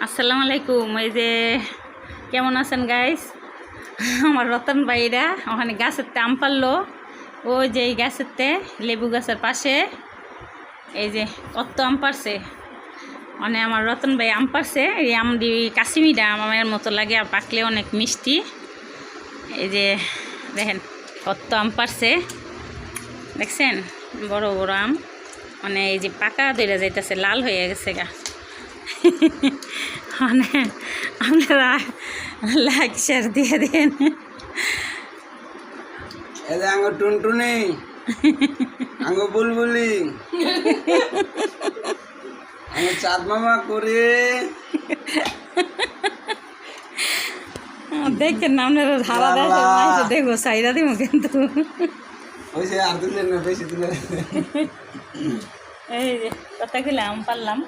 আসসালামু আলাইকুম। এই যে কেমন আছেন গাইস? আমার রতন ভাইরা ওখানে গাছেরতে আম পারলো। ওই যে এই গাছেরতে লেবু গাছের পাশে এই যে কত আম পারছে। মানে আমার রতন ভাই আম পারছে। এই আম দিয়ে কাশ্মীরা আমের মতো লাগে, আর পাকলে অনেক মিষ্টি। এই যে দেখেন কত আম পারছে, দেখছেন? বড় বড় আম, মানে এই যে পাকা দইরা যাইতেছে, লাল হয়ে গেছে গা। মানে আপনারা লাইক শেয়ার দিয়ে দেন। আঙ্গ টুনটুনি আঙ্গ বুলবুলি আঙ্গ চাঁদ মামা করে দেখেন না আপনারা ধারা দেয় দেখবো সাইরা দিব কিন্তু। ওই সে আর দিলেন না, বেশি দিলেন। এই যে কত কিলো আম পারলাম।